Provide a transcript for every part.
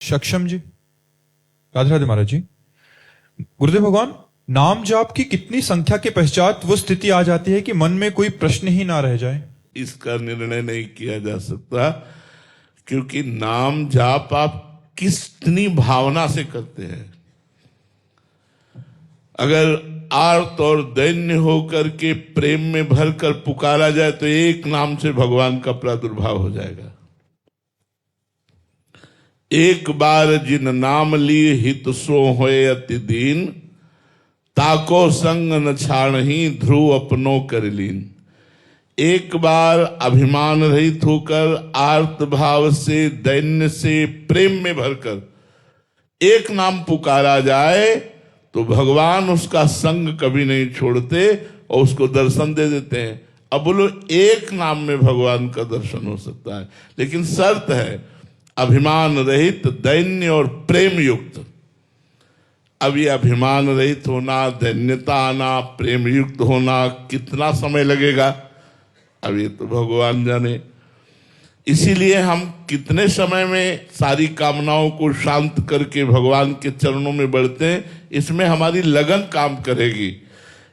सक्षम जी, राधे राधे महाराज जी। गुरुदेव भगवान, नाम जाप की कितनी संख्या के पश्चात वो स्थिति आ जाती है कि मन में कोई प्रश्न ही ना रह जाए? इसका निर्णय नहीं किया जा सकता, क्योंकि नाम जाप आप कितनी भावना से करते हैं। अगर आर्त और दैन्य होकर के प्रेम में भरकर पुकारा जाए तो एक नाम से भगवान का प्रादुर्भाव हो जाएगा। एक बार जिन नाम लिए हित सो होए अति दीन, ताको संग न छाड़ही ध्रुव अपनो कर लीन। एक बार अभिमान रहित होकर आर्त भाव से, दैन्य से, प्रेम में भरकर एक नाम पुकारा जाए तो भगवान उसका संग कभी नहीं छोड़ते और उसको दर्शन दे देते हैं। अब बोलो, एक नाम में भगवान का दर्शन हो सकता है, लेकिन शर्त है अभिमान रहित, दैन्य और प्रेम युक्त। अब ये अभिमान रहित होना, दैन्यता आना, प्रेम युक्त होना कितना समय लगेगा, अब ये तो भगवान जाने। इसीलिए हम कितने समय में सारी कामनाओं को शांत करके भगवान के चरणों में बढ़ते हैं, इसमें हमारी लगन काम करेगी।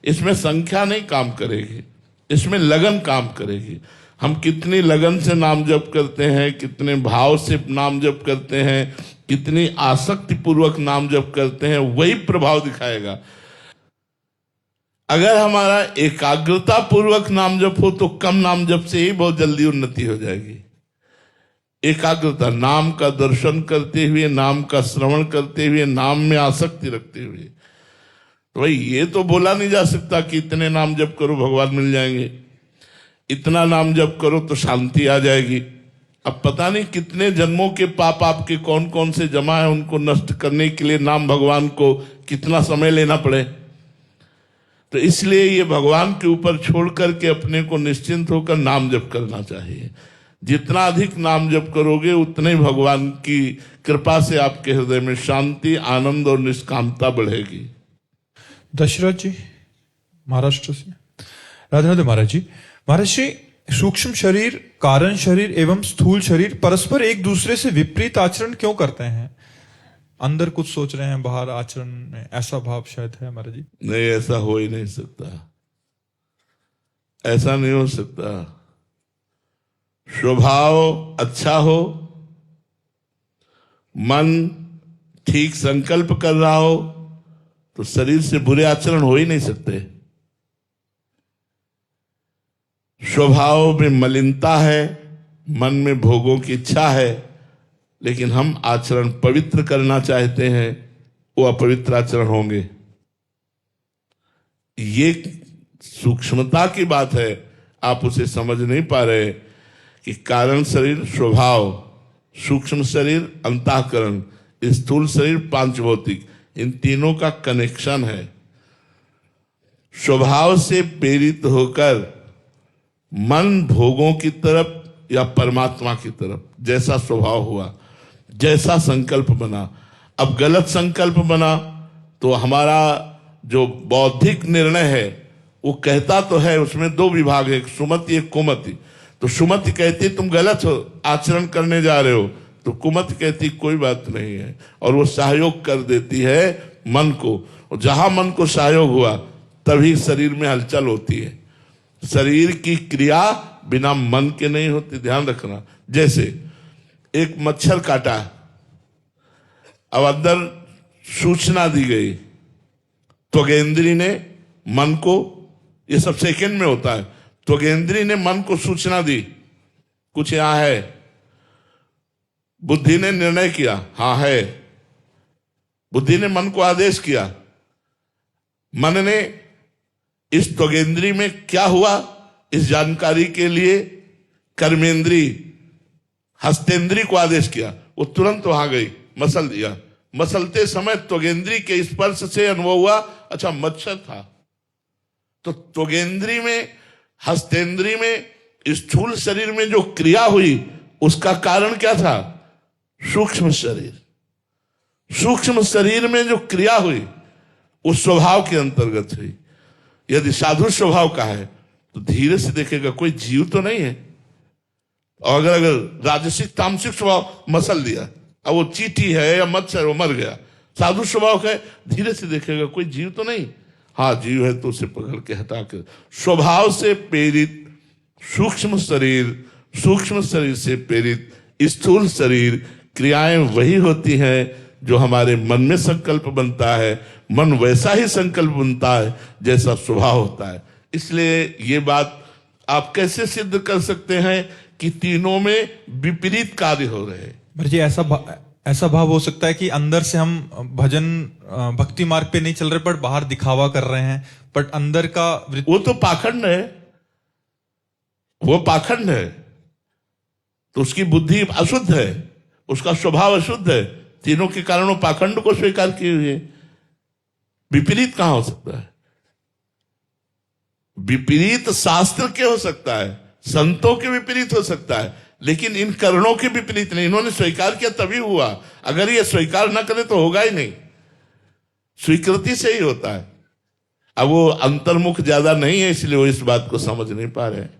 इसमें संख्या नहीं काम करेगी, इसमें लगन काम करेगी। हम कितनी लगन से नाम जप करते हैं, कितने भाव से नाम जप करते हैं, कितनी आसक्ति पूर्वक नाम जप करते हैं, वही प्रभाव दिखाएगा। अगर हमारा एकाग्रता पूर्वक नाम जप हो तो कम नाम जप से ही बहुत जल्दी उन्नति हो जाएगी। एकाग्रता, नाम का दर्शन करते हुए, नाम का श्रवण करते हुए, नाम में आसक्ति रखते हुए। तो भाई ये तो बोला नहीं जा सकता कि इतने नाम जप करो भगवान मिल जाएंगे, इतना नाम जप करो तो शांति आ जाएगी। अब पता नहीं कितने जन्मों के पाप आपके कौन कौन से जमा है, उनको नष्ट करने के लिए नाम भगवान को कितना समय लेना पड़े। तो इसलिए ये भगवान के ऊपर छोड़ करके अपने को निश्चिंत होकर नाम जप करना चाहिए। जितना अधिक नाम जप करोगे उतने भगवान की कृपा से आपके हृदय में शांति, आनंद और निष्कामता बढ़ेगी। दशरथ जी, महाराष्ट्र से। राधे राधे महाराज जी। महाराज जी, सूक्ष्म शरीर, कारण शरीर एवं स्थूल शरीर परस्पर एक दूसरे से विपरीत आचरण क्यों करते हैं? अंदर कुछ सोच रहे हैं, बाहर आचरण में ऐसा भाव शायद है महाराज जी। नहीं, ऐसा हो ही नहीं सकता, ऐसा नहीं हो सकता। स्वभाव अच्छा हो, मन ठीक संकल्प कर रहा हो तो शरीर से बुरे आचरण हो ही नहीं सकते। स्वभाव में मलिनता है, मन में भोगों की इच्छा है, लेकिन हम आचरण पवित्र करना चाहते हैं, वो अपवित्र आचरण होंगे। ये सूक्ष्मता की बात है, आप उसे समझ नहीं पा रहे कि कारण शरीर स्वभाव, सूक्ष्म शरीर अंतःकरण, स्थूल शरीर पांच भौतिक, इन तीनों का कनेक्शन है। स्वभाव से प्रेरित होकर मन भोगों की तरफ या परमात्मा की तरफ, जैसा स्वभाव हुआ, जैसा संकल्प बना। अब गलत संकल्प बना तो हमारा जो बौद्धिक निर्णय है वो कहता तो है, उसमें दो विभाग है, एक सुमति एक कुमति। तो सुमति कहती है तुम गलत हो, आचरण करने जा रहे हो, तो कुमति कहती कोई बात नहीं है, और वो सहयोग कर देती है मन को। और जहां मन को सहयोग हुआ तभी शरीर में हलचल होती है। शरीर की क्रिया बिना मन के नहीं होती, ध्यान रखना। जैसे एक मच्छर काटा, अब अंदर सूचना दी गई, त्वगेंद्री ने मन को, ये सब सेकंड में होता है, त्वगेंद्री ने मन को सूचना दी कुछ यहां है, बुद्धि ने निर्णय किया हाँ है, बुद्धि ने मन को आदेश किया, मन ने इस त्वगेंद्री में क्या हुआ इस जानकारी के लिए कर्मेंद्री, हस्तेंद्री को आदेश किया, वो तुरंत वहां गई, मसल दिया। मसलते समय त्वगेंद्री के स्पर्श से अनुभव हुआ अच्छा मच्छर था। तो त्वगेंद्री में, हस्तेंद्री में, स्थूल शरीर में जो क्रिया हुई उसका कारण क्या था? सूक्ष्म शरीर। सूक्ष्म शरीर में जो क्रिया हुई उस स्वभाव के अंतर्गत हुई। यदि साधु स्वभाव का है तो धीरे से देखेगा कोई जीव तो नहीं है, और अगर राजसिक तामसिक स्वभाव, मसल दिया, अब वो चींटी है या मच्छर, वो मर गया, साधु स्वभाव का है, धीरे से देखेगा कोई जीव तो नहीं, हाँ जीव है, तो उसे पकड़ के हटा कर, स्वभाव से प्रेरित सूक्ष्म शरीर से प्रेरित स्थूल शरीर, क्रियाएं वही होती हैं जो हमारे मन में संकल्प बनता है, मन वैसा ही संकल्प बनता है जैसा स्वभाव होता है। इसलिए ये बात आप कैसे सिद्ध कर सकते हैं कि तीनों में विपरीत कार्य हो रहे हैं? महाराज जी, ऐसा भाव हो सकता है कि अंदर से हम भक्ति मार्ग पे नहीं चल रहे, पर बाहर दिखावा कर रहे हैं, बट अंदर का वो तो पाखंड है, वो पाखंड है, तो उसकी बुद्धि अशुद्ध है, उसका स्वभाव अशुद्ध है, तीनों के कारण वो पाखंड को स्वीकार किए हुए। विपरीत कहां हो सकता है? विपरीत शास्त्र के हो सकता है, संतों के विपरीत हो सकता है, लेकिन इन करणों के विपरीत नहीं। इन्होंने स्वीकार किया तभी हुआ, अगर ये स्वीकार ना करे तो होगा ही नहीं, स्वीकृति से ही होता है। अब वो अंतर्मुख ज्यादा नहीं है, इसलिए वो इस बात को समझ नहीं पा रहे हैं।